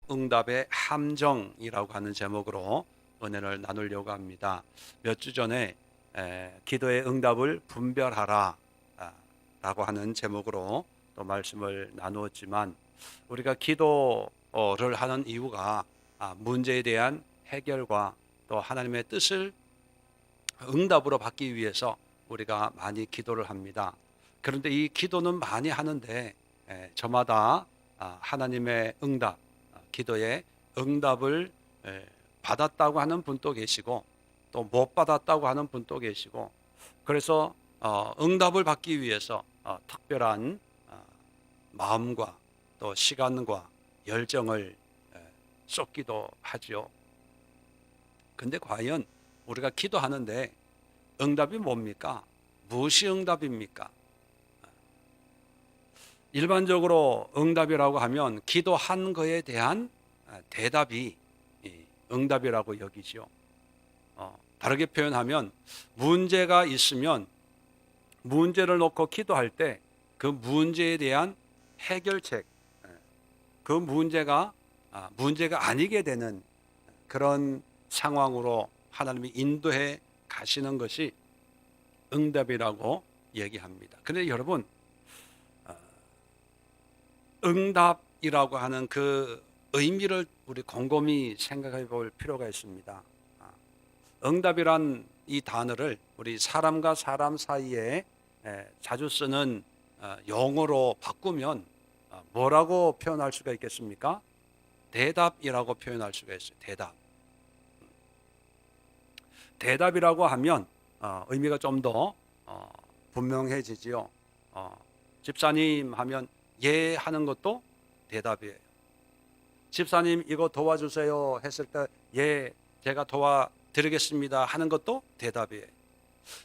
응답의 함정이라고 하는 제목으로 은혜를 나누려고 합니다. 몇 주 전에 기도의 응답을 분별하라 라고 하는 제목으로 또 말씀을 나누었지만, 우리가 기도를 하는 이유가 문제에 대한 해결과 또 하나님의 뜻을 응답으로 받기 위해서 우리가 많이 기도를 합니다. 그런데 이 기도는 많이 하는데 저마다 하나님의 응답, 기도의 응답을 받았다고 하는 분도 계시고 또 못 받았다고 하는 분도 계시고, 그래서 응답을 받기 위해서 특별한 마음과 또 시간과 열정을 쏟기도 하지요. 근데 과연 우리가 기도하는데 응답이 뭡니까? 무엇이 응답입니까? 일반적으로 응답이라고 하면 기도한 거에 대한 대답이 응답이라고 여기죠. 다르게 표현하면 문제가 있으면 문제를 놓고 기도할 때 그 문제에 대한 해결책, 그 문제가 아니게 되는 그런 상황으로 하나님이 인도해 가시는 것이 응답이라고 얘기합니다. 그런데 여러분, 응답이라고 하는 그 의미를 우리 곰곰이 생각해 볼 필요가 있습니다. 응답이란 이 단어를 우리 사람과 사람 사이에 자주 쓰는 용어로 바꾸면 뭐라고 표현할 수가 있겠습니까? 대답이라고 표현할 수가 있어요. 대답이라고 하면 의미가 좀 더 분명해지지요. 집사님 하면 예 하는 것도 대답이에요. 집사님 이거 도와주세요 했을 때 예 제가 도와드리겠습니다 하는 것도 대답이에요.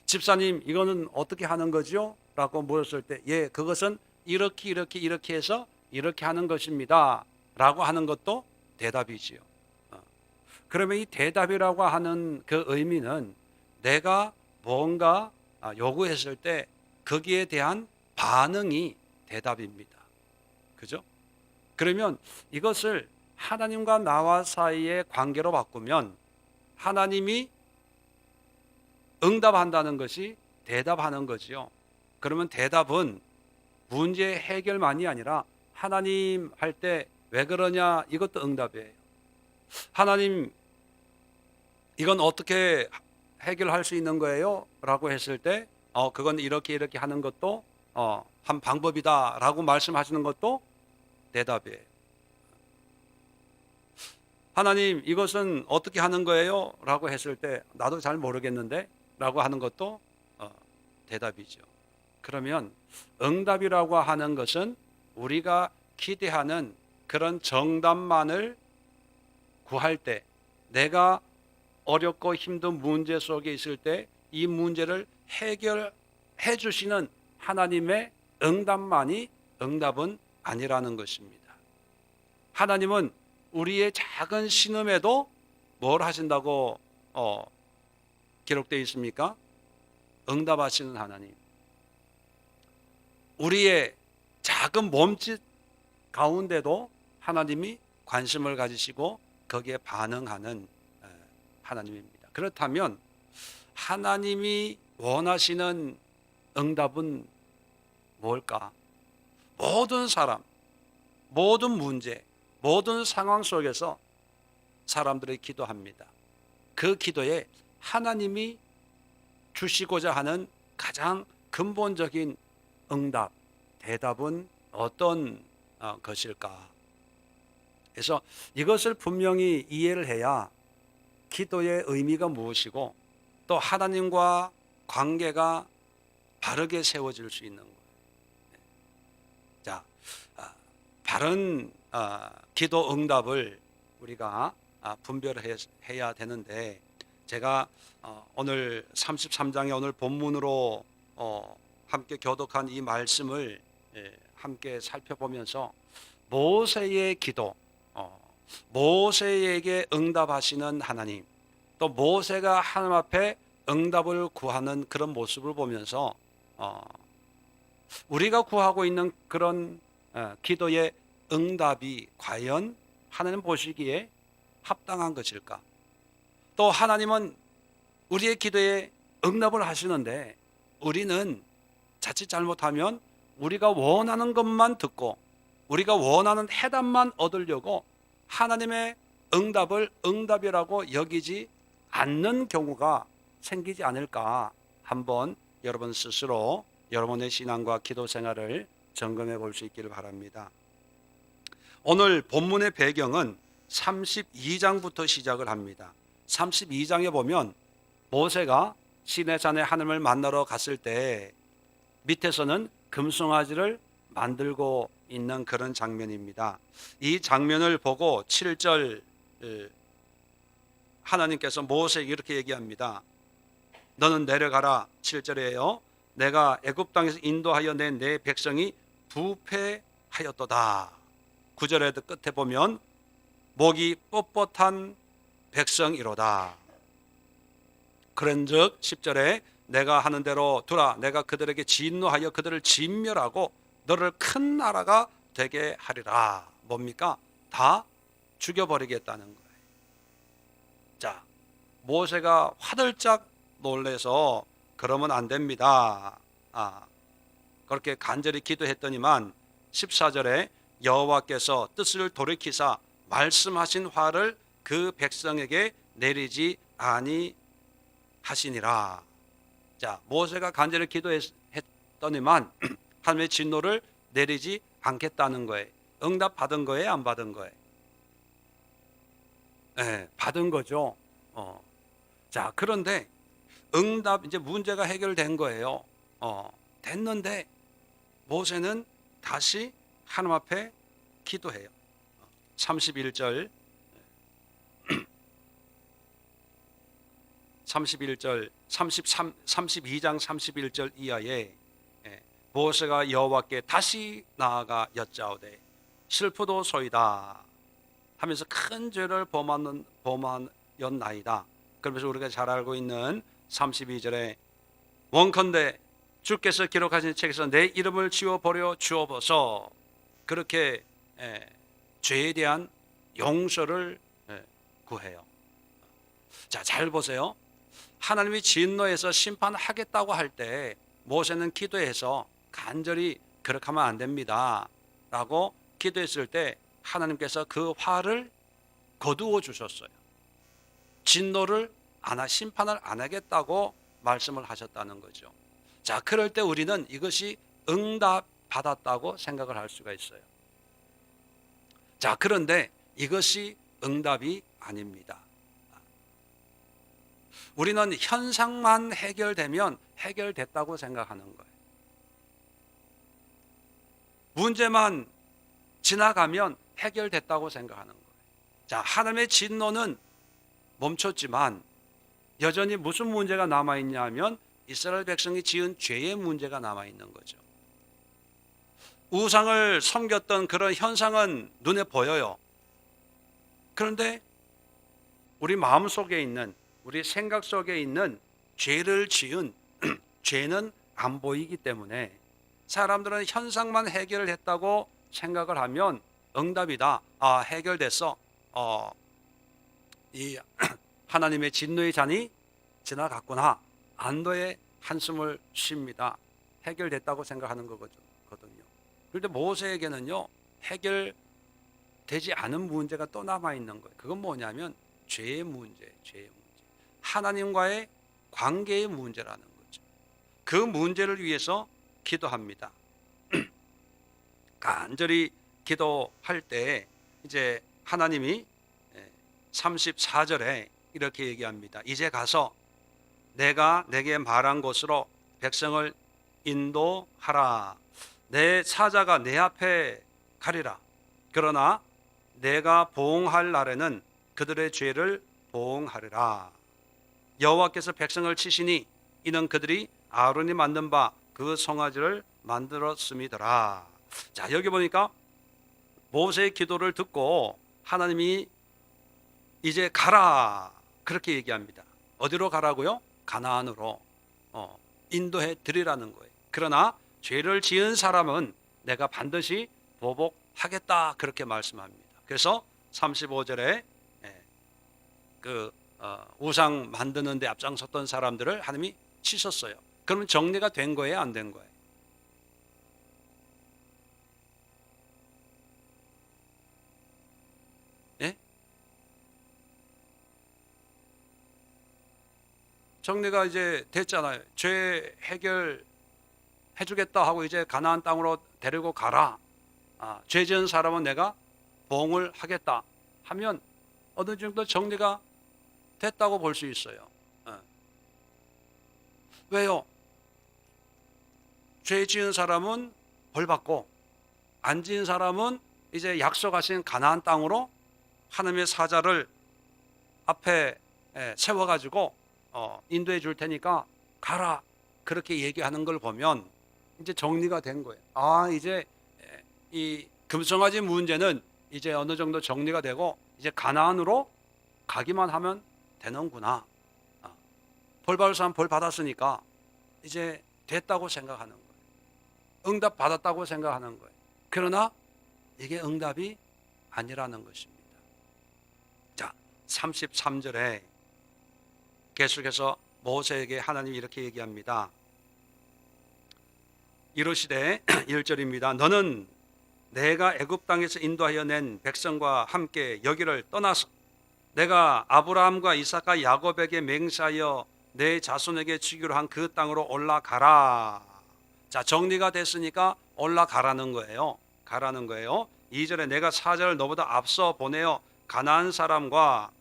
집사님 이거는 어떻게 하는 거죠? 라고 물었을 때 예 그것은 이렇게 해서 이렇게 하는 것입니다 라고 하는 것도 대답이지요. 그러면 이 대답이라고 하는 그 의미는 내가 뭔가 요구했을 때 거기에 대한 반응이 대답입니다. 그죠? 그러면 이것을 하나님과 나와 사이의 관계로 바꾸면 하나님이 응답한다는 것이 대답하는 거지요. 그러면 대답은 문제 해결만이 아니라 하나님 할 때 왜 그러냐 이것도 응답이에요. 하나님 이건 어떻게 해결할 수 있는 거예요? 라고 했을 때 그건 이렇게 하는 것도 한 방법이다 라고 말씀하시는 것도 대답이에요. 하나님 이것은 어떻게 하는 거예요? 라고 했을 때 나도 잘 모르겠는데 라고 하는 것도 대답이죠. 그러면 응답이라고 하는 것은 우리가 기대하는 그런 정답만을 구할 때, 내가 어렵고 힘든 문제 속에 있을 때 이 문제를 해결해 주시는 하나님의 응답만이 응답은 아니라는 것입니다. 하나님은 우리의 작은 신음에도 뭘 하신다고 기록되어 있습니까? 응답하시는 하나님. 우리의 작은 몸짓 가운데도 하나님이 관심을 가지시고 거기에 반응하는 하나님입니다. 그렇다면 하나님이 원하시는 응답은 뭘까? 모든 사람, 모든 문제, 모든 상황 속에서 사람들이 기도합니다. 그 기도에 하나님이 주시고자 하는 가장 근본적인 응답, 대답은 어떤 것일까? 그래서 이것을 분명히 이해를 해야 기도의 의미가 무엇이고 또 하나님과 관계가 바르게 세워질 수 있는 거예요. 자, 바른 기도 응답을 우리가 분별해야 되는데, 제가 오늘 33장의 오늘 본문으로 함께 교독한 이 말씀을 함께 살펴보면서 모세의 기도, 모세에게 응답하시는 하나님, 또 모세가 하나님 앞에 응답을 구하는 그런 모습을 보면서 우리가 구하고 있는 그런 기도의 응답이 과연 하나님 보시기에 합당한 것일까? 또 하나님은 우리의 기도에 응답을 하시는데 우리는 자칫 잘못하면 우리가 원하는 것만 듣고 우리가 원하는 해답만 얻으려고 하나님의 응답을 응답이라고 여기지 않는 경우가 생기지 않을까? 한번 여러분 스스로 여러분의 신앙과 기도 생활을 점검해 볼 수 있기를 바랍니다. 오늘 본문의 배경은 32장부터 시작을 합니다. 32장에 보면 모세가 시내산에 하나님을 만나러 갔을 때 밑에서는 금송아지를 만들고 있는 그런 장면입니다. 이 장면을 보고 7절 하나님께서 모세에게 이렇게 얘기합니다. 너는 내려가라. 7절이에요. 내가 애굽 땅에서 인도하여 낸 내 백성이 부패하였도다. 9절에 끝에 보면 목이 뻣뻣한 백성이로다. 그런즉 10절에 내가 하는 대로 두라. 내가 그들에게 진노하여 그들을 진멸하고 너를 큰 나라가 되게 하리라. 뭡니까? 다 죽여버리겠다는 거예요. 자, 모세가 화들짝 놀래서 그러면 안 됩니다. 그렇게 간절히 기도했더니만 14절에 여호와께서 뜻을 돌이키사 말씀하신 화를 그 백성에게 내리지 아니하시니라. 자, 모세가 간절히 기도했더니만 하나님의 진노를 내리지 않겠다는 거예요. 응답 받은 거예요? 안 받은 거예요? 네, 받은 거죠. 자, 그런데 응답 이제 문제가 해결된 거예요. 됐는데 모세는 다시 하나님 앞에 기도해요. 32장 31절 이하에 모세가 여호와께 다시 나아가 여짜오되 슬프도소이다 하면서 큰 죄를 범하였나이다. 그러면서 우리가 잘 알고 있는 32절에 원컨대 주께서 기록하신 책에서 내 이름을 지워버려 주옵소서. 그렇게 죄에 대한 용서를 구해요. 자, 잘 보세요. 하나님이 진노해서 심판하겠다고 할 때 모세는 기도해서 간절히 그렇게 하면 안 됩니다 라고 기도했을 때 하나님께서 그 화를 거두어 주셨어요. 진노를 심판을 안 하겠다고 말씀을 하셨다는 거죠. 자, 그럴 때 우리는 이것이 응답 받았다고 생각을 할 수가 있어요. 자, 그런데 이것이 응답이 아닙니다. 우리는 현상만 해결되면 해결됐다고 생각하는 거예요. 문제만 지나가면 해결됐다고 생각하는 거예요. 자, 하나님의 진노는 멈췄지만 여전히 무슨 문제가 남아있냐 하면 이스라엘 백성이 지은 죄의 문제가 남아있는 거죠. 우상을 섬겼던 그런 현상은 눈에 보여요. 그런데 우리 마음속에 있는, 우리 생각 속에 있는 죄를 지은 죄는 안 보이기 때문에 사람들은 현상만 해결을 했다고 생각을 하면 응답이다. 해결됐어. 이 하나님의 진노의 잔이 지나갔구나. 안도의 한숨을 쉽니다. 해결됐다고 생각하는 거거든요. 그런데 모세에게는요, 해결되지 않은 문제가 또 남아있는 거예요. 그건 뭐냐면 죄의 문제. 하나님과의 관계의 문제라는 거죠. 그 문제를 위해서 기도합니다. 간절히 기도할 때 이제 하나님이 34절에 이렇게 얘기합니다. 이제 가서 내가 내게 말한 곳으로 백성을 인도하라. 내 사자가 내 앞에 가리라. 그러나 내가 보응할 날에는 그들의 죄를 보응하리라. 여호와께서 백성을 치시니 이는 그들이 아론이 만든 바 그 송아지를 만들었음이더라. 자, 여기 보니까 모세의 기도를 듣고 하나님이 이제 가라 그렇게 얘기합니다. 어디로 가라고요? 가나안으로 인도해 드리라는 거예요. 그러나 죄를 지은 사람은 내가 반드시 보복하겠다 그렇게 말씀합니다. 그래서 35절에 우상 만드는 데 앞장섰던 사람들을 하나님이 치셨어요. 그러면 정리가 된 거예요, 안 된 거예요? 예? 정리가 이제 됐잖아요. 죄 해결 해주겠다 하고 이제 가나안 땅으로 데리고 가라. 죄 지은 사람은 내가 보응을 하겠다 하면 어느 정도 정리가 됐다고 볼 수 있어요. 왜요? 죄 지은 사람은 벌 받고 안 지은 사람은 이제 약속하신 가나안 땅으로 하나님의 사자를 앞에 세워가지고 인도해 줄 테니까 가라, 그렇게 얘기하는 걸 보면 이제 정리가 된 거예요. 이제 이 금송아지 문제는 이제 어느 정도 정리가 되고 이제 가나안으로 가기만 하면 되는구나. 벌 받을 사람 벌 받았으니까 이제 됐다고 생각하는 거예요. 응답 받았다고 생각하는 거예요. 그러나 이게 응답이 아니라는 것입니다. 자, 33절에 계속해서 모세에게 하나님이 이렇게 얘기합니다. 이르시되 1절입니다. 너는 내가 애굽 땅에서 인도하여 낸 백성과 함께 여기를 떠나서 내가 아브라함과 이삭과 야곱에게 맹세하여 내 자손에게 주기로 한 그 땅으로 올라가라. 자, 정리가 됐으니까 올라가라는 거예요. 가라는 거예요. 2절에 내가 사자를 너보다 앞서 보내어 가나안 사람과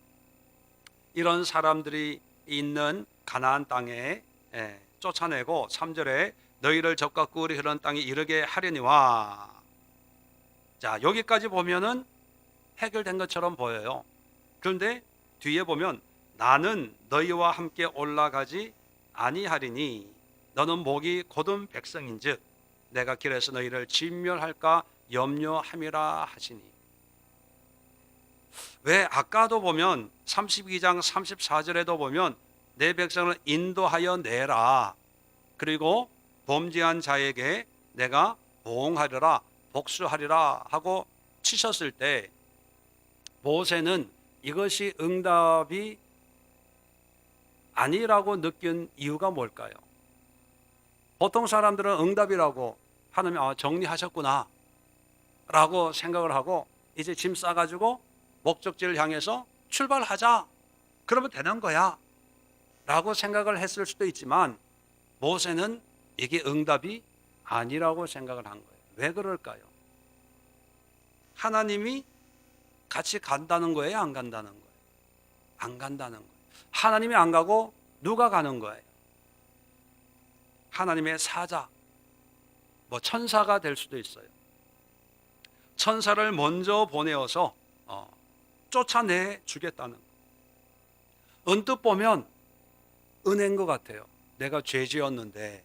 이런 사람들이 있는 가나안 땅에 쫓아내고 3절에 너희를 적과 꿀이 흐르는 땅에 이르게 하려니와. 자, 여기까지 보면은 해결된 것처럼 보여요. 그런데 뒤에 보면 나는 너희와 함께 올라가지 아니하리니 너는 목이 곧은 백성인즉 내가 길에서 너희를 진멸할까 염려함이라 하시니. 왜 아까도 보면 32장 34절에도 보면 내 백성을 인도하여 내라, 그리고 범죄한 자에게 내가 보응하리라, 복수하리라 하고 치셨을 때 모세는 이것이 응답이 아니라고 느낀 이유가 뭘까요? 보통 사람들은 응답이라고 하나님 정리하셨구나 라고 생각을 하고 이제 짐 싸가지고 목적지를 향해서 출발하자, 그러면 되는 거야 라고 생각을 했을 수도 있지만 모세는 이게 응답이 아니라고 생각을 한 거예요. 왜 그럴까요? 하나님이 같이 간다는 거예요, 안 간다는 거예요? 안 간다는 거예요. 하나님이 안 가고 누가 가는 거예요? 하나님의 사자, 천사가 될 수도 있어요. 천사를 먼저 보내어서 쫓아내 주겠다는 거예요. 언뜻 보면 은혜인 것 같아요. 내가 죄 지었는데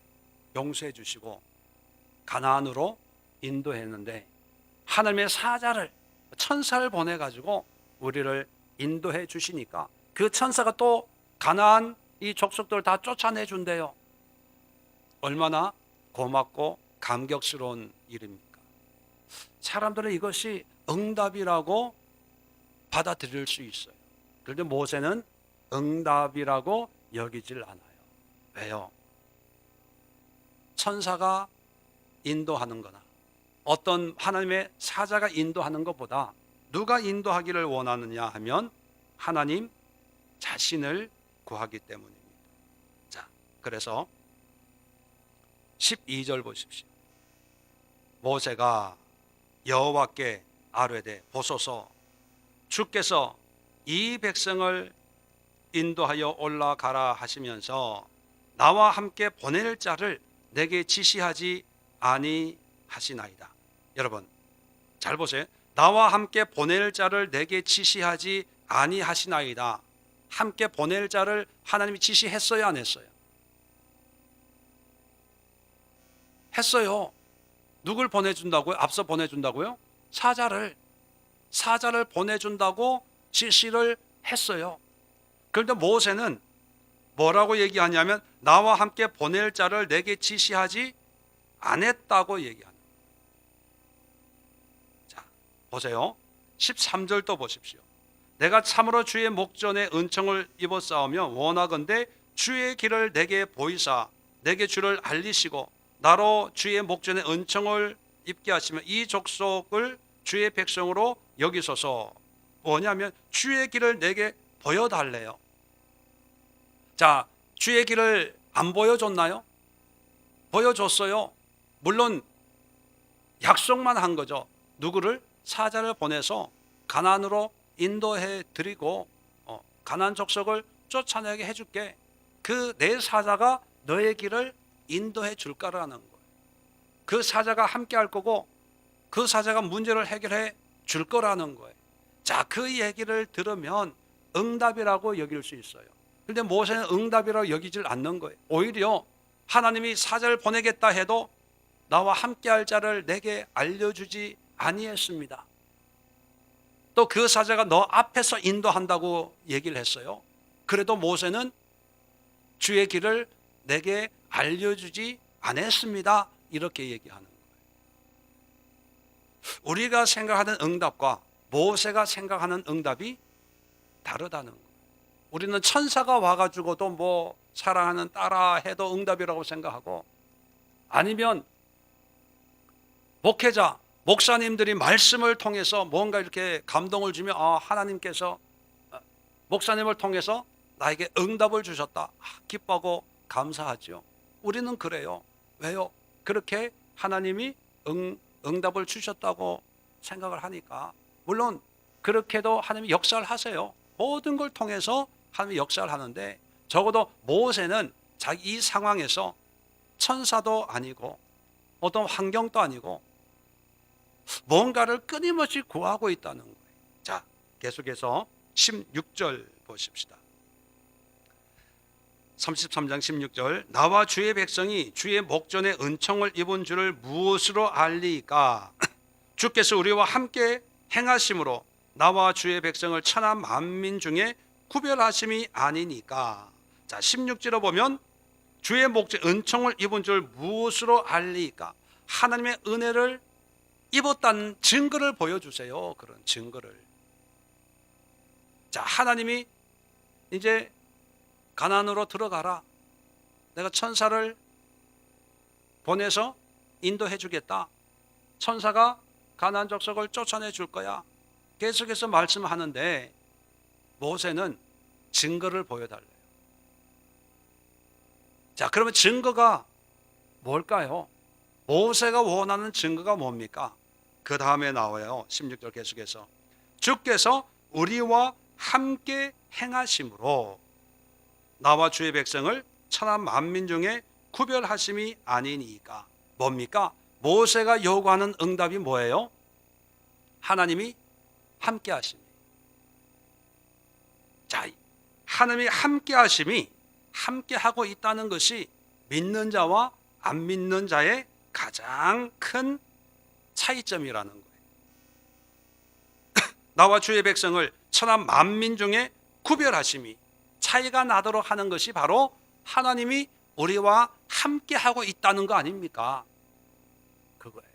용서해 주시고 가나안으로 인도했는데 하나님의 사자를, 천사를 보내가지고 우리를 인도해 주시니까 그 천사가 또 가나안 이 족속들을 다 쫓아내 준대요. 얼마나 고맙고 감격스러운 일입니까? 사람들은 이것이 응답이라고 받아들일 수 있어요. 그런데 모세는 응답이라고 여기질 않아요. 왜요? 천사가 인도하는 거나 어떤 하나님의 사자가 인도하는 것보다 누가 인도하기를 원하느냐 하면 하나님 자신을 구하기 때문입니다. 자, 그래서 12절 보십시오. 모세가 여호와께 아뢰되 보소서 주께서 이 백성을 인도하여 올라가라 하시면서 나와 함께 보낼 자를 내게 지시하지 아니하시나이다. 여러분 잘 보세요. 나와 함께 보낼 자를 내게 지시하지 아니하시나이다. 함께 보낼 자를 하나님이 지시했어요, 안 했어요? 했어요. 누굴 보내준다고요? 앞서 보내준다고요? 사자를 보내준다고 지시를 했어요. 그런데 모세는 뭐라고 얘기하냐면 나와 함께 보낼 자를 내게 지시하지 않았다고 얘기하는 거예요. 자, 보세요. 13절 또 보십시오. 내가 참으로 주의 목전에 은총을 입었사오며 원하건대 주의 길을 내게 보이사 내게 주를 알리시고 나로 주의 목전에 은총을 입게 하시며 이 족속을 주의 백성으로 여기소서. 뭐냐면 주의 길을 내게 보여달래요. 자, 주의 길을 안 보여줬나요? 보여줬어요. 물론 약속만 한 거죠. 누구를? 사자를 보내서 가나안으로 인도해 드리고 가나안 족속을 쫓아내게 해줄게. 그 내 사자가 너의 길을 인도해 줄 거라는 거예요. 그 사자가 함께 할 거고 그 사자가 문제를 해결해 줄 거라는 거예요. 자, 그 얘기를 들으면 응답이라고 여길 수 있어요. 그런데 모세는 응답이라고 여기질 않는 거예요. 오히려 하나님이 사자를 보내겠다 해도 나와 함께 할 자를 내게 알려주지 아니했습니다. 또 그 사자가 너 앞에서 인도한다고 얘기를 했어요. 그래도 모세는 주의 길을 내게 알려주지 않았습니다. 이렇게 얘기하는 거예요. 우리가 생각하는 응답과 모세가 생각하는 응답이 다르다는 거예요. 우리는 천사가 와가지고도 뭐 사랑하는 딸아 해도 응답이라고 생각하고, 아니면 목회자, 목사님들이 말씀을 통해서 뭔가 이렇게 감동을 주며 하나님께서 목사님을 통해서 나에게 응답을 주셨다, 기뻐하고 감사하죠. 우리는 그래요. 왜요? 그렇게 하나님이 응답을 주셨다고 생각을 하니까. 물론 그렇게도 하나님이 역사를 하세요. 모든 걸 통해서 하나님이 역사를 하는데, 적어도 모세는 자기 이 상황에서 천사도 아니고 어떤 환경도 아니고 뭔가를 끊임없이 구하고 있다는 거예요. 자, 계속해서 16절 보십시다. 33장 16절. 나와 주의 백성이 주의 목전에 은총을 입은 줄을 무엇으로 알리까? 주께서 우리와 함께 행하심으로 나와 주의 백성을 천하 만민 중에 구별하심이 아니니까. 자, 16절에 보면 주의 목전에 은총을 입은 줄 무엇으로 알리까? 하나님의 은혜를 입었다는 증거를 보여주세요. 그런 증거를. 자, 하나님이 이제 가나안으로 들어가라, 내가 천사를 보내서 인도해 주겠다, 천사가 가나안 족속을 쫓아내 줄 거야, 계속해서 말씀하는데 모세는 증거를 보여달래요. 자, 그러면 증거가 뭘까요? 모세가 원하는 증거가 뭡니까? 그 다음에 나와요. 16절 계속해서 주께서 우리와 함께 행하심으로 나와 주의 백성을 천하 만민 중에 구별하심이 아니니까. 뭡니까? 모세가 요구하는 응답이 뭐예요? 하나님이 함께 하심이. 자, 하나님이 함께 하심이, 함께 하고 있다는 것이 믿는 자와 안 믿는 자의 가장 큰 차이점이라는 거예요. 나와 주의 백성을 천하 만민 중에 구별하심이, 차이가 나도록 하는 것이 바로 하나님이 우리와 함께 하고 있다는 거 아닙니까? 그거예요.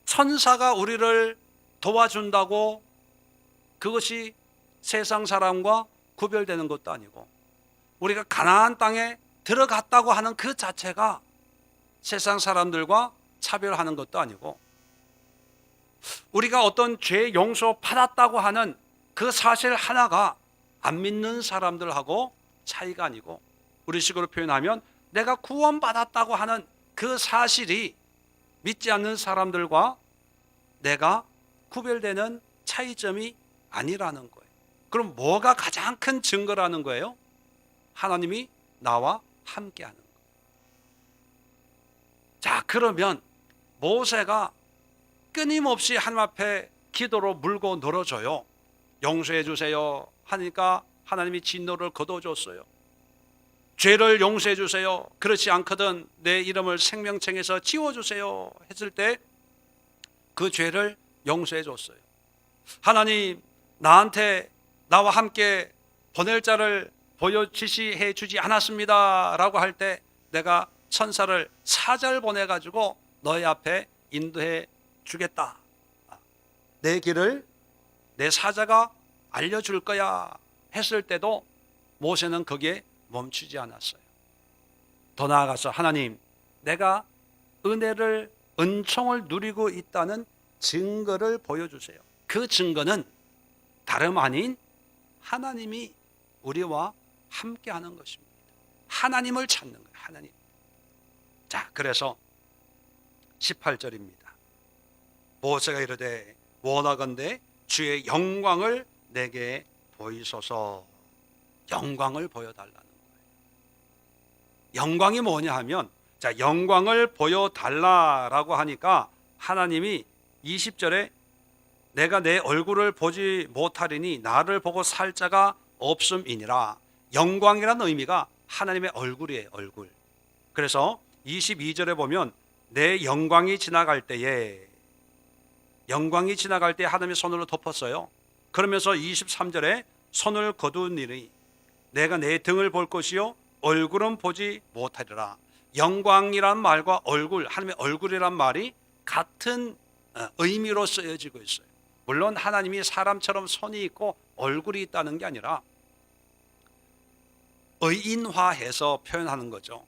천사가 우리를 도와준다고 그것이 세상 사람과 구별되는 것도 아니고, 우리가 가나안 땅에 들어갔다고 하는 그 자체가 세상 사람들과 차별하는 것도 아니고, 우리가 어떤 죄 용서 받았다고 하는 그 사실 하나가 안 믿는 사람들하고 차이가 아니고, 우리식으로 표현하면 내가 구원받았다고 하는 그 사실이 믿지 않는 사람들과 내가 구별되는 차이점이 아니라는 거예요. 그럼 뭐가 가장 큰 증거라는 거예요? 하나님이 나와 함께하는 거예요. 자, 그러면 모세가 끊임없이 하나님 앞에 기도로 물고 늘어져요. 용서해 주세요 하니까 하나님이 진노를 거둬줬어요. 죄를 용서해 주세요, 그렇지 않거든 내 이름을 생명책에서 지워주세요 했을 때 그 죄를 용서해 줬어요. 하나님, 나한테 나와 함께 보낼 자를 지시해 주지 않았습니다 라고 할 때 내가 천사를, 사자를 보내가지고 너희 앞에 인도해 주겠다. 내 길을 내 사자가 알려줄 거야 했을 때도 모세는 거기에 멈추지 않았어요. 더 나아가서 하나님, 내가 은총을 누리고 있다는 증거를 보여주세요. 그 증거는 다름 아닌 하나님이 우리와 함께하는 것입니다. 하나님을 찾는 거예요. 하나님. 자, 그래서 18절입니다. 모세가 이르되 원하건대 주의 영광을 내게 보이소서. 영광을 보여달라는 거예요. 영광이 뭐냐 하면, 자, 영광을 보여달라라고 하니까 하나님이 20절에 내가 내 얼굴을 보지 못하리니 나를 보고 살 자가 없음이니라. 영광이라는 의미가 하나님의 얼굴이에요. 얼굴. 그래서 22절에 보면 내 영광이 지나갈 때에, 영광이 지나갈 때 하나님의 손으로 덮었어요. 그러면서 23절에 손을 거두니니 내가 내 등을 볼 것이요 얼굴은 보지 못하리라. 영광이란 말과 얼굴, 하나님의 얼굴이란 말이 같은 의미로 쓰여지고 있어요. 물론 하나님이 사람처럼 손이 있고 얼굴이 있다는 게 아니라 의인화해서 표현하는 거죠.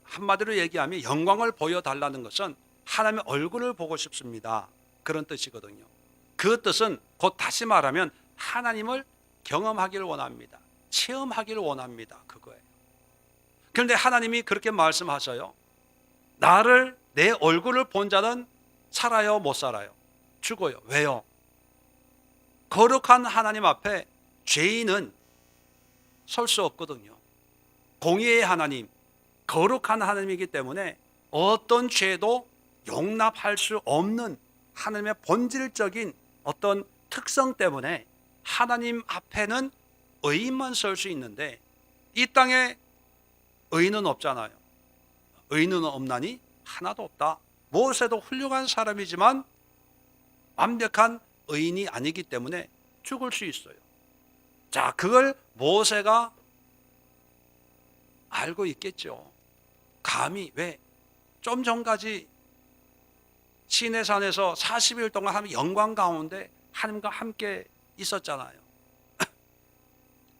한마디로 얘기하면 영광을 보여달라는 것은 하나님의 얼굴을 보고 싶습니다, 그런 뜻이거든요. 그 뜻은 곧 다시 말하면 하나님을 경험하기를 원합니다. 체험하기를 원합니다. 그거예요. 그런데 하나님이 그렇게 말씀하셔요. 나를, 내 얼굴을 본 자는 살아요, 못 살아요? 죽어요. 왜요? 거룩한 하나님 앞에 죄인은 설 수 없거든요. 공의의 하나님, 거룩한 하나님이기 때문에 어떤 죄도 용납할 수 없는 하나님의 본질적인 어떤 특성 때문에 하나님 앞에는 의인만 설 수 있는데 이 땅에 의인은 없잖아요. 의인은 없나니 하나도 없다. 모세도 훌륭한 사람이지만 완벽한 의인이 아니기 때문에 죽을 수 있어요. 자, 그걸 모세가 알고 있겠죠. 감히. 왜? 좀 전까지 시내산에서 40일 동안 하나님 영광 가운데 하나님과 함께 있었잖아요.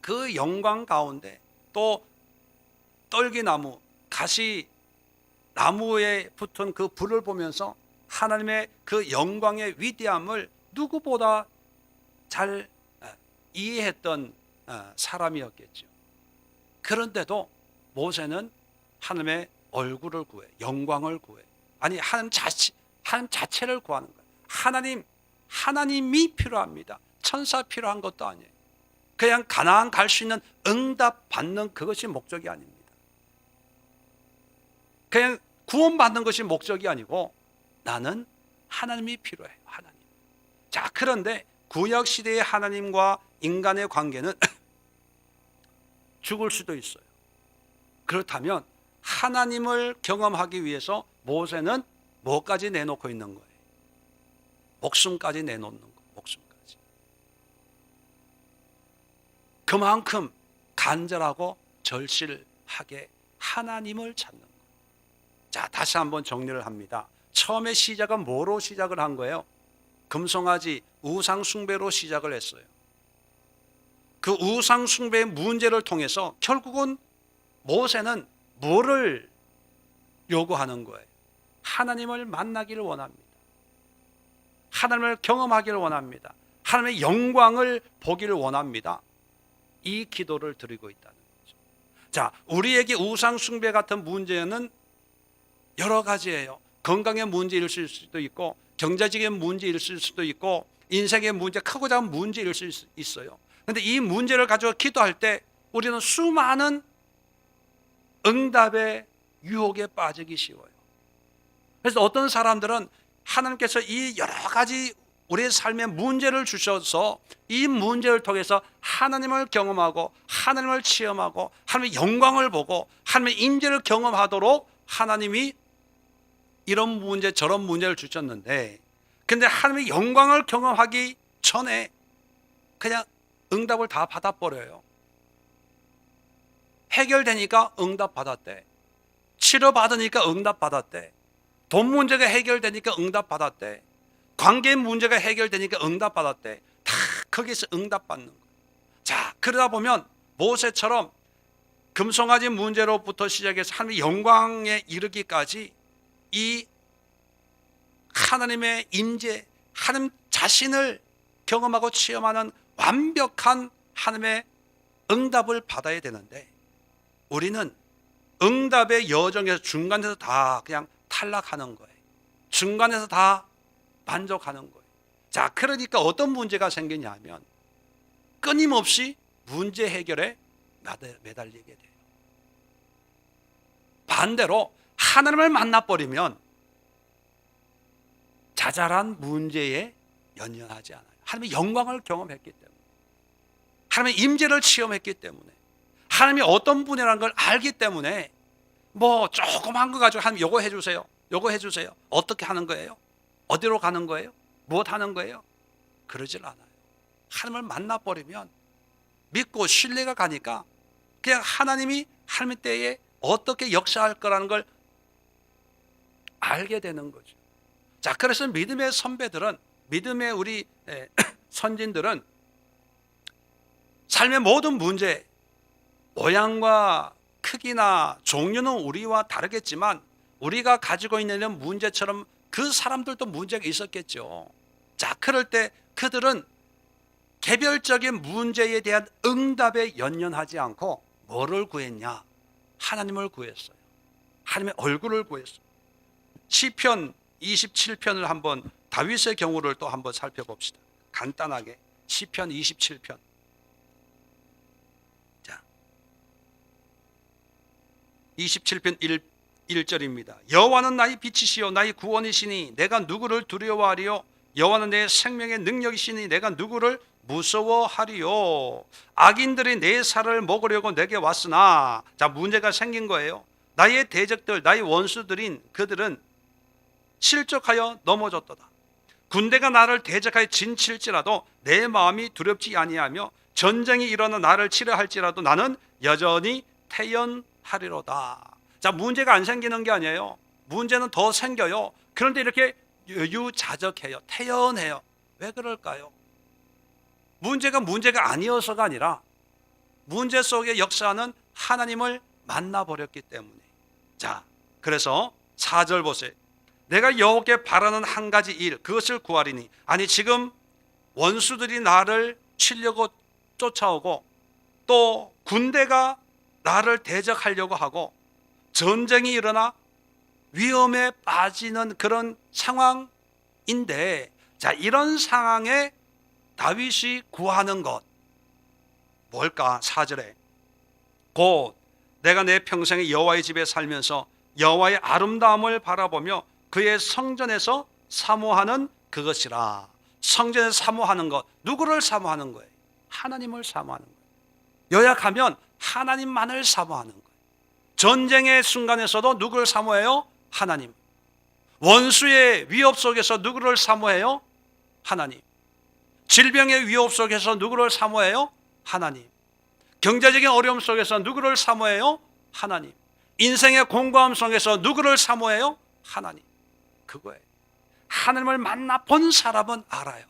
그 영광 가운데 또 떨기나무, 가시나무에 붙은 그 불을 보면서 하나님의 그 영광의 위대함을 누구보다 잘 이해했던 사람이었겠죠. 그런데도 모세는 하나님의 얼굴을 구해, 영광을 구해. 아니, 하나님 자체를 구하는 거예요. 하나님이 필요합니다. 천사 필요한 것도 아니에요. 그냥 가나안 갈 수 있는 응답 받는 그것이 목적이 아닙니다. 그냥 구원받는 것이 목적이 아니고 나는 하나님이 필요해요. 하나님. 자, 그런데 구약 시대의 하나님과 인간의 관계는 죽을 수도 있어요. 그렇다면 하나님을 경험하기 위해서 모세는 뭐까지 내놓고 있는 거예요? 목숨까지 내놓는 거예요. 목숨까지. 그만큼 간절하고 절실하게 하나님을 찾는 거예요. 자, 다시 한번 정리를 합니다. 처음에 시작은 뭐로 시작을 한 거예요? 금송아지 우상 숭배로 시작을 했어요. 그 우상 숭배의 문제를 통해서 결국은 모세는 뭐를 요구하는 거예요? 하나님을 만나기를 원합니다. 하나님을 경험하기를 원합니다. 하나님의 영광을 보기를 원합니다. 이 기도를 드리고 있다는 거죠. 자, 우리에게 우상 숭배 같은 문제는 여러 가지예요. 건강의 문제일 수도 있고, 경제적인 문제일 수도 있고, 인생의 문제, 크고 작은 문제일 수 있어요. 그런데 이 문제를 가지고 기도할 때 우리는 수많은 응답의 유혹에 빠지기 쉬워요. 그래서 어떤 사람들은 하나님께서 이 여러 가지 우리의 삶에 문제를 주셔서 이 문제를 통해서 하나님을 경험하고 하나님을 체험하고 하나님의 영광을 보고 하나님의 임재를 경험하도록 하나님이 이런 문제 저런 문제를 주셨는데, 근데 하나님의 영광을 경험하기 전에 그냥 응답을 다 받아버려요. 해결되니까 응답 받았대. 치료받으니까 응답 받았대. 돈 문제가 해결되니까 응답 받았대. 관계 문제가 해결되니까 응답받았대. 다 거기서 응답받는 거예요. 자, 그러다 보면 모세처럼 금송아지 문제로부터 시작해서 하나님의 영광에 이르기까지 이 하나님의 임재, 하나님 자신을 경험하고 체험하는 완벽한 하나님의 응답을 받아야 되는데, 우리는 응답의 여정에서 중간에서 다 그냥 탈락하는 거예요. 중간에서 다 만족하는 거예요. 자, 그러니까 어떤 문제가 생기냐면 끊임없이 문제 해결에 매달리게 돼요. 반대로 하나님을 만나버리면 자잘한 문제에 연연하지 않아요. 하나님의 영광을 경험했기 때문에, 하나님의 임재를 체험했기 때문에, 하나님이 어떤 분이라는 걸 알기 때문에 뭐 조그만 거 가지고 하나님 요거 해주세요, 요거 해주세요, 어떻게 하는 거예요, 어디로 가는 거예요, 무엇 하는 거예요, 그러질 않아요. 하나님을 만나버리면 믿고 신뢰가 가니까 그냥 하나님이 하나님 때에 어떻게 역사할 거라는 걸 알게 되는 거죠. 자, 그래서 믿음의 선배들은, 믿음의 우리 선진들은 삶의 모든 문제, 모양과 크기나 종류는 우리와 다르겠지만 우리가 가지고 있는 문제처럼 그 사람들도 문제가 있었겠죠. 자, 그럴 때 그들은 개별적인 문제에 대한 응답에 연연하지 않고 뭐를 구했냐? 하나님을 구했어요. 하나님의 얼굴을 구했어요. 시편 27편을 한번, 다윗의 경우를 또 한번 살펴봅시다. 간단하게 시편 27편. 자, 27편 1절입니다. 여호와는 나의 빛이시요 나의 구원이시니 내가 누구를 두려워하리요? 여호와는 내 생명의 능력이시니 내가 누구를 무서워하리요? 악인들이 내 살을 먹으려고 내게 왔으나, 자, 문제가 생긴 거예요. 나의 대적들, 나의 원수들인 그들은 실족하여 넘어졌도다. 군대가 나를 대적하여 진칠지라도 내 마음이 두렵지 아니하며 전쟁이 일어나 나를 치려 할지라도 나는 여전히 태연하리로다. 자, 문제가 안 생기는 게 아니에요. 문제는 더 생겨요. 그런데 이렇게 유유자적해요. 태연해요. 왜 그럴까요? 문제가 아니어서가 아니라 문제 속에 역사하는 하나님을 만나버렸기 때문에. 자, 그래서 4절 보세요. 내가 여호와께 바라는 한 가지 일, 그것을 구하리니. 아니, 지금 원수들이 나를 치려고 쫓아오고 또 군대가 나를 대적하려고 하고 전쟁이 일어나 위험에 빠지는 그런 상황인데, 자, 이런 상황에 다윗이 구하는 것 뭘까? 4절에 곧 내가 내 평생에 여호와의 집에 살면서 여호와의 아름다움을 바라보며 그의 성전에서 사모하는 그것이라. 성전에서 사모하는 것, 누구를 사모하는 거예요? 하나님을 사모하는 거예요. 요약하면 하나님만을 사모하는 거예요. 전쟁의 순간에서도 누구를 사모해요? 하나님. 원수의 위협 속에서 누구를 사모해요? 하나님. 질병의 위협 속에서 누구를 사모해요? 하나님. 경제적인 어려움 속에서 누구를 사모해요? 하나님. 인생의 공고함 속에서 누구를 사모해요? 하나님. 그거예요. 하나님을 만나 본 사람은 알아요.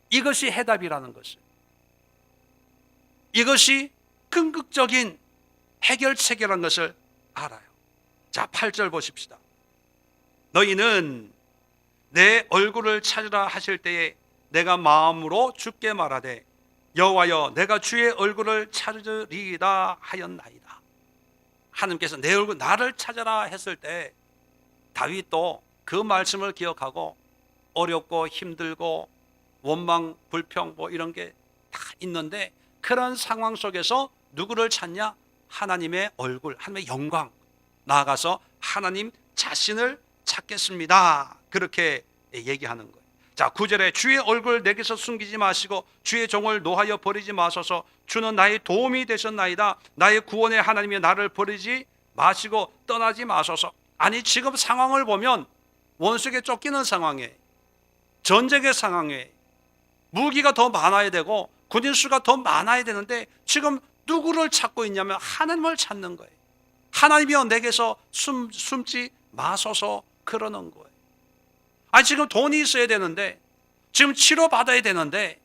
이것이 해답이라는 것을. 이것이 궁극적인 해결책이라는 것을 알아요. 자, 8절 보십시다. 너희는 내 얼굴을 찾으라 하실 때에 내가 마음으로 주께 말하되 여호와여 내가 주의 얼굴을 찾으리이다 하였나이다. 하나님께서 내 얼굴, 나를 찾아라 했을 때 다윗도 그 말씀을 기억하고 어렵고 힘들고 원망 불평 뭐 이런 게 다 있는데, 그런 상황 속에서 누구를 찾냐? 하나님의 얼굴, 하나님의 영광, 나아가서 하나님 자신을 찾겠습니다. 그렇게 얘기하는 거예요. 자, 9절에 주의 얼굴 내게서 숨기지 마시고 주의 종을 노하여 버리지 마소서. 주는 나의 도움이 되셨나이다. 나의 구원의 하나님이 나를 버리지 마시고 떠나지 마소서. 아니, 지금 상황을 보면 원수에게 쫓기는 상황에, 전쟁의 상황에 무기가 더 많아야 되고 군인 수가 더 많아야 되는데 지금 누구를 찾고 있냐면 하나님을 찾는 거예요. 하나님이여 내게서 숨지 마소서 그러는 거예요. 지금 돈이 있어야 되는데, 지금 치료받아야 되는데,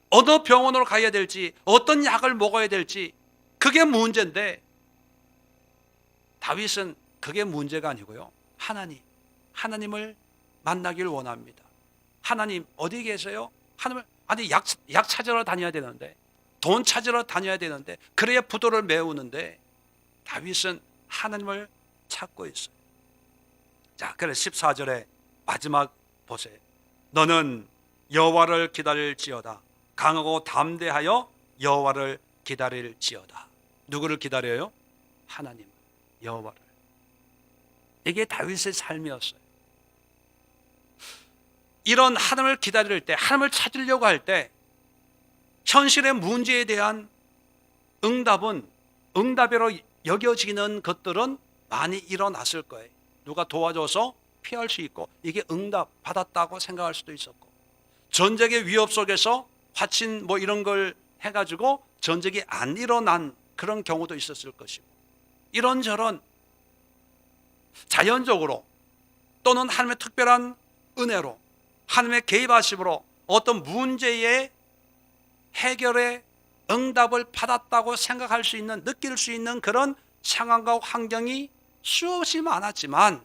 어느 병원으로 가야 될지, 어떤 약을 먹어야 될지, 그게 문제인데, 다윗은 그게 문제가 아니고요. 하나님을 만나길 원합니다. 하나님 어디 계세요? 하나님을, 약 찾으러 다녀야 되는데, 돈 찾으러 다녀야 되는데, 그래야 부도를 메우는데, 다윗은 하나님을 찾고 있어요. 자, 그래 14절에 마지막 보세요. 너는 여호와를 기다릴지어다. 강하고 담대하여 여호와를 기다릴지어다. 누구를 기다려요? 하나님, 여호와를. 이게 다윗의 삶이었어요. 이런 하나님을 기다릴 때, 하나님을 찾으려고 할 때 현실의 문제에 대한 응답으로 여겨지는 것들은 많이 일어났을 거예요. 누가 도와줘서 피할 수 있고, 이게 응답 받았다고 생각할 수도 있었고, 전쟁의 위협 속에서 화친 이런 걸 해가지고 전쟁이 안 일어난 그런 경우도 있었을 것이고, 이런저런 자연적으로 또는 하나님의 특별한 은혜로, 하나님의 개입하심으로 어떤 문제의 해결의 응답을 받았다고 생각할 수 있는, 느낄 수 있는 그런 상황과 환경이 수없이 많았지만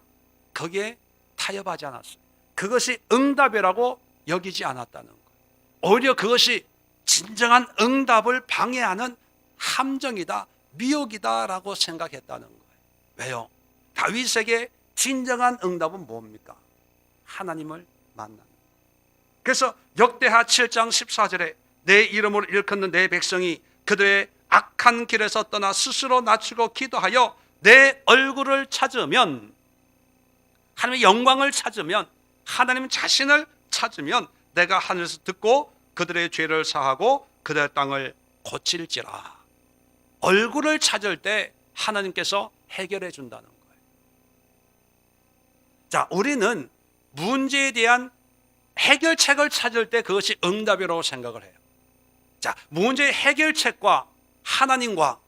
거기에 타협하지 않았어요. 그것이 응답이라고 여기지 않았다는 거예요. 오히려 그것이 진정한 응답을 방해하는 함정이다, 미혹이다라고 생각했다는 거예요. 왜요? 다윗에게 진정한 응답은 뭡니까? 하나님을 만나는 거예요. 그래서 역대하 7장 14절에 내 이름으로 일컫는 내 백성이 그들의 악한 길에서 떠나 스스로 낮추고 기도하여 내 얼굴을 찾으면, 하나님의 영광을 찾으면, 하나님 자신을 찾으면 내가 하늘에서 듣고 그들의 죄를 사하고 그들의 땅을 고칠지라. 얼굴을 찾을 때 하나님께서 해결해 준다는 거예요. 자, 우리는 문제에 대한 해결책을 찾을 때 그것이 응답이라고 생각을 해요. 자, 문제의 해결책과 하나님과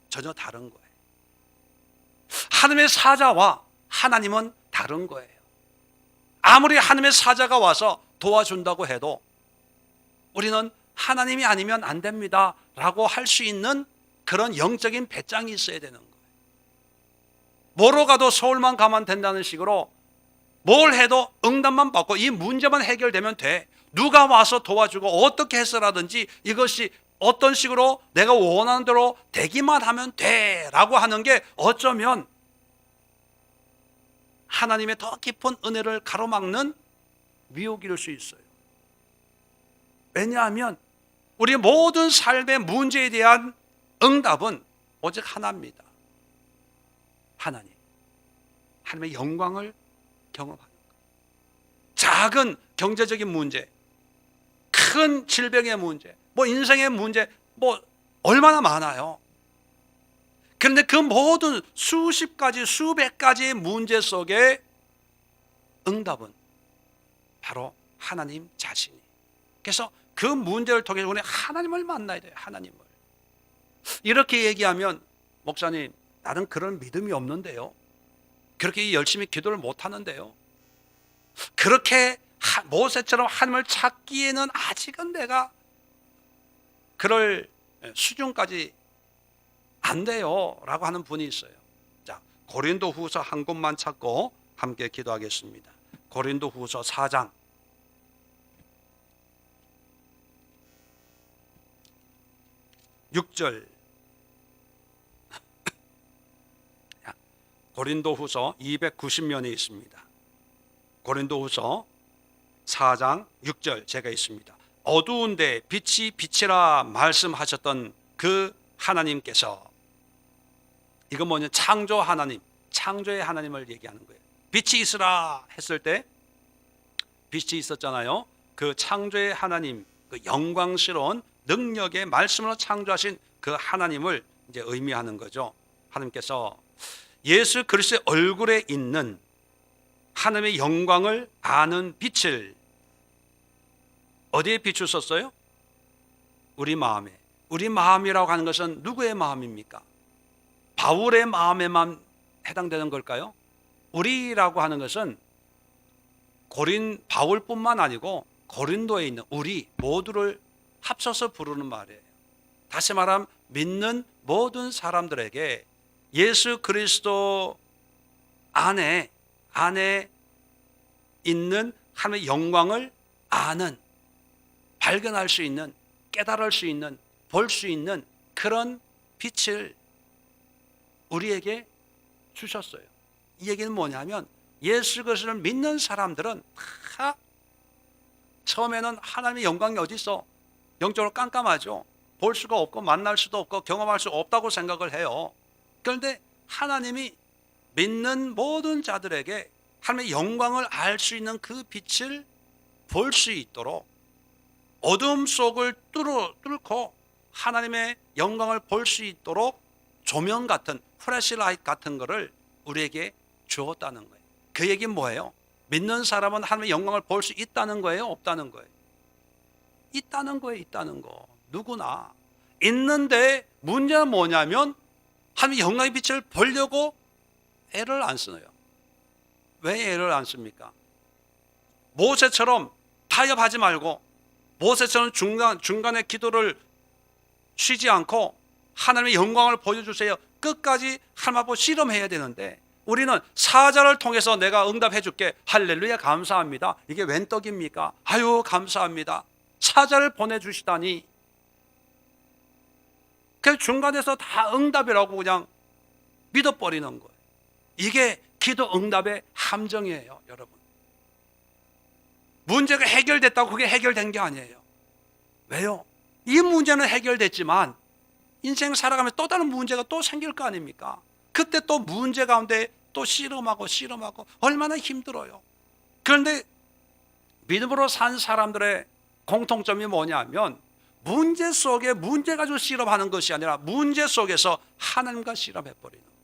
전혀 다른 거예요. 하나님의 사자와 하나님은 다른 거예요. 아무리 하나님의 사자가 와서 도와준다고 해도 우리는 하나님이 아니면 안 됩니다 라고 할 수 있는 그런 영적인 배짱이 있어야 되는 거예요. 뭐로 가도 서울만 가면 된다는 식으로 뭘 해도 응답만 받고 이 문제만 해결되면 돼, 누가 와서 도와주고 어떻게 해서라든지 이것이 어떤 식으로 내가 원하는 대로 되기만 하면 돼 라고 하는 게 어쩌면 하나님의 더 깊은 은혜를 가로막는 미혹일 수 있어요. 왜냐하면 우리 모든 삶의 문제에 대한 응답은 오직 하나입니다. 하나님의 영광을 경험하는 것. 작은 경제적인 문제, 큰 질병의 문제, 인생의 문제, 얼마나 많아요. 그런데 그 모든 수십 가지, 수백 가지의 문제 속에 응답은 바로 하나님 자신이. 그래서 그 문제를 통해 우리 하나님을 만나야 돼요. 하나님을. 이렇게 얘기하면 목사님, 나는 그런 믿음이 없는데요, 그렇게 열심히 기도를 못 하는데요, 그렇게 모세처럼 하나님을 찾기에는 아직은 내가 그럴 수준까지 안 돼요 라고 하는 분이 있어요. 자, 고린도후서 한 곳만 찾고 함께 기도하겠습니다. 고린도후서 4장 6절. 고린도후서 290면에 있습니다. 고린도후서 4장 6절 제가 있습니다. 어두운데 빛이 빛이라 말씀하셨던 그 하나님께서, 이건 뭐냐, 창조 하나님, 창조의 하나님을 얘기하는 거예요. 빛이 있으라 했을 때 빛이 있었잖아요. 그 창조의 하나님, 그 영광스러운 능력의 말씀으로 창조하신 그 하나님을 이제 의미하는 거죠. 하나님께서 예수 그리스도의 얼굴에 있는 하나님의 영광을 아는 빛을 어디에 비추셨어요? 우리 마음에. 우리 마음이라고 하는 것은 누구의 마음입니까? 바울의 마음에만 해당되는 걸까요? 우리라고 하는 것은 바울뿐만 아니고 고린도에 있는 우리 모두를 합쳐서 부르는 말이에요. 다시 말하면 믿는 모든 사람들에게 예수 그리스도 안에 있는 하나님의 영광을 아는, 발견할 수 있는, 깨달을 수 있는, 볼 수 있는 그런 빛을 우리에게 주셨어요. 이 얘기는 뭐냐면 예수 그리스도를 믿는 사람들은 다 처음에는 하나님의 영광이 어디 있어? 영적으로 깜깜하죠. 볼 수가 없고 만날 수도 없고 경험할 수 없다고 생각을 해요. 그런데 하나님이 믿는 모든 자들에게 하나님의 영광을 알 수 있는 그 빛을 볼 수 있도록 어둠 속을 뚫고 하나님의 영광을 볼 수 있도록 조명 같은 플래시라이트 같은 거를 우리에게 주었다는 거예요. 그 얘기는 뭐예요? 믿는 사람은 하나님의 영광을 볼 수 있다는 거예요? 없다는 거예요? 있다는 거예요. 있다는 거. 누구나 있는데 문제는 뭐냐면 하나님의 영광의 빛을 보려고 애를 안 쓰네요. 왜 애를 안 씁니까? 모세처럼 타협하지 말고 모세처럼 중간에 기도를 쉬지 않고 하나님의 영광을 보여주세요. 끝까지 하나님 앞에 실험해야 되는데 우리는 사자를 통해서 내가 응답해 줄게. 할렐루야 감사합니다. 이게 웬 떡입니까? 아유 감사합니다. 사자를 보내주시다니. 그 중간에서 다 응답이라고 그냥 믿어버리는 거예요. 이게 기도 응답의 함정이에요, 여러분. 문제가 해결됐다고 그게 해결된 게 아니에요. 왜요? 이 문제는 해결됐지만 인생 살아가면서 또 다른 문제가 또 생길 거 아닙니까? 그때 또 문제 가운데 또 실험하고 얼마나 힘들어요. 그런데 믿음으로 산 사람들의 공통점이 뭐냐면 문제 속에 문제 가지고 실험하는 것이 아니라 문제 속에서 하나님과 실험해버리는 거예요.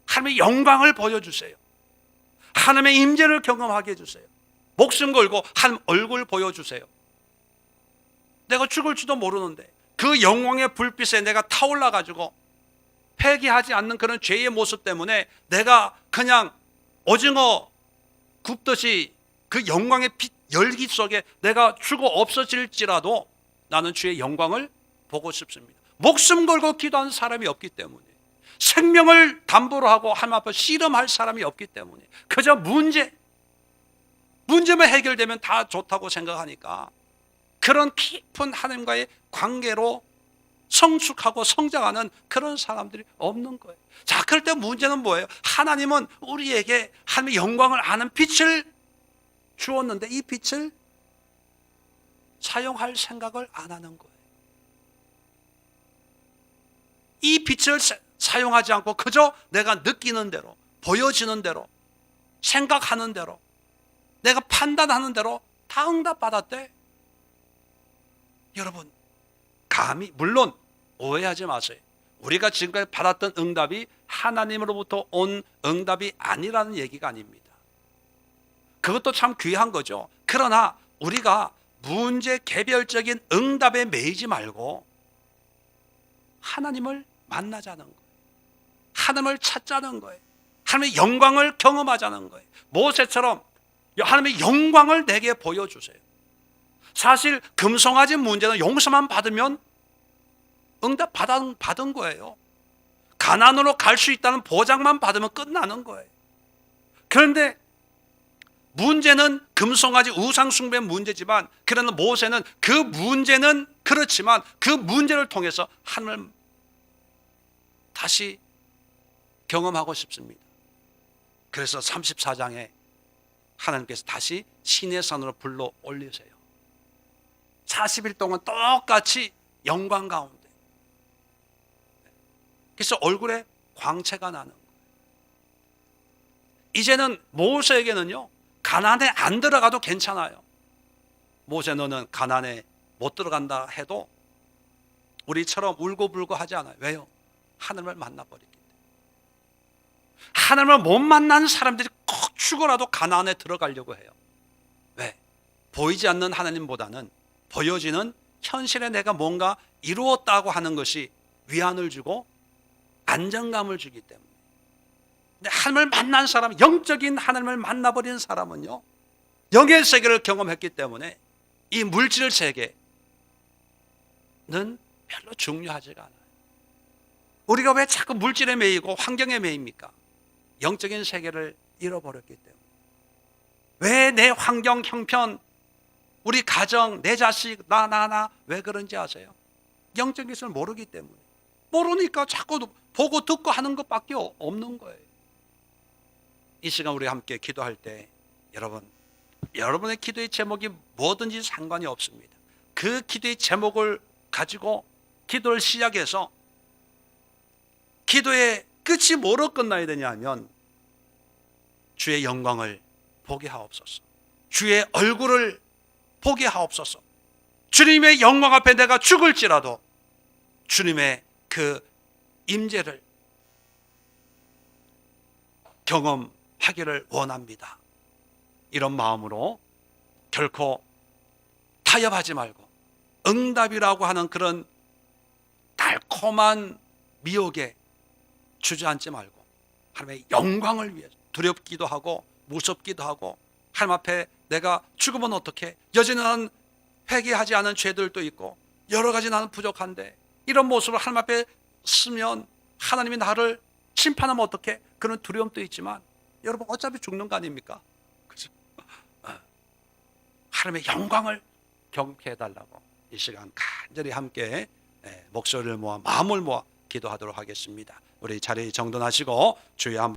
하나님의 영광을 보여주세요. 하나님의 임재를 경험하게 해주세요. 목숨 걸고 하나님 얼굴 보여주세요. 내가 죽을지도 모르는데 그 영광의 불빛에 내가 타올라 가지고 회개하지 않는 그런 죄의 모습 때문에 내가 그냥 오징어 굽듯이 그 영광의 빛 열기 속에 내가 죽어 없어질지라도 나는 주의 영광을 보고 싶습니다. 목숨 걸고 기도하는 사람이 없기 때문에, 생명을 담보로 하고 하나님 앞에 씨름할 사람이 없기 때문에, 그저 문제만 해결되면 다 좋다고 생각하니까 그런 깊은 하나님과의 관계로 성숙하고 성장하는 그런 사람들이 없는 거예요. 자, 그럴 때 문제는 뭐예요? 하나님은 우리에게 하나님의 영광을 아는 빛을 주었는데 이 빛을 사용할 생각을 안 하는 거예요. 이 빛을 사용하지 않고 그저 내가 느끼는 대로, 보여지는 대로, 생각하는 대로, 내가 판단하는 대로 다 응답받았대. 여러분, 감히, 물론 오해하지 마세요. 우리가 지금까지 받았던 응답이 하나님으로부터 온 응답이 아니라는 얘기가 아닙니다. 그것도 참 귀한 거죠. 그러나 우리가 문제 개별적인 응답에 매이지 말고 하나님을 만나자는 거예요. 하나님을 찾자는 거예요. 하나님의 영광을 경험하자는 거예요. 모세처럼 하나님의 영광을 내게 보여주세요. 사실 금송아지 문제는 용서만 받으면 응답 받은 거예요. 가나안으로 갈 수 있다는 보장만 받으면 끝나는 거예요. 그런데 문제는 금송아지 우상 숭배 문제지만, 그러나 모세는 그 문제는 그렇지만 그 문제를 통해서 하나님을 다시 경험하고 싶습니다. 그래서 34장에 하나님께서 다시 시내산으로 불러 올리세요. 40일 동안 똑같이 영광 가운데. 그래서 얼굴에 광채가 나는 거예요. 이제는 모세에게는요, 가나안에 안 들어가도 괜찮아요. 모세, 너는 가나안에 못 들어간다 해도 우리처럼 울고불고 하지 않아요. 왜요? 하나님을 만나버리기 때문에. 하나님을 못 만난 사람들이 꼭 죽어라도 가나안에 들어가려고 해요. 왜? 보이지 않는 하나님보다는 보여지는 현실에 내가 뭔가 이루었다고 하는 것이 위안을 주고 안정감을 주기 때문에. 하나님을 만난 사람, 영적인 하나님을 만나버린 사람은요, 영의 세계를 경험했기 때문에 이 물질 세계는 별로 중요하지가 않아요. 우리가 왜 자꾸 물질에 매이고 환경에 매입니까? 영적인 세계를 잃어버렸기 때문에. 왜 내 환경, 형편, 우리 가정, 내 자식, 나 왜 그런지 아세요? 영적인 것을 모르기 때문에. 모르니까 자꾸 보고 듣고 하는 것밖에 없는 거예요. 이 시간 우리 함께 기도할 때 여러분의 기도의 제목이 뭐든지 상관이 없습니다. 그 기도의 제목을 가지고 기도를 시작해서 기도의 끝이 뭐로 끝나야 되냐 하면 주의 영광을 보게 하옵소서. 주의 얼굴을 보게 하옵소서. 주님의 영광 앞에 내가 죽을지라도 주님의 그 임재를 경험하기를 원합니다. 이런 마음으로 결코 타협하지 말고 응답이라고 하는 그런 달콤한 미혹에 주저앉지 말고 하나님의 영광을 위해서 두렵기도 하고 무섭기도 하고 하나님 앞에 내가 죽으면 어떡해? 여전히 나는 회개하지 않은 죄들도 있고 여러 가지 나는 부족한데 이런 모습을 하나님 앞에 쓰면 하나님이 나를 심판하면 어떡해? 그런 두려움도 있지만 여러분 어차피 죽는 거 아닙니까? 그죠? 하나님의 영광을 경험해 달라고 이 시간 간절히 함께 목소리를 모아 마음을 모아 기도하도록 하겠습니다. 우리 자리 정돈하시고 주의 한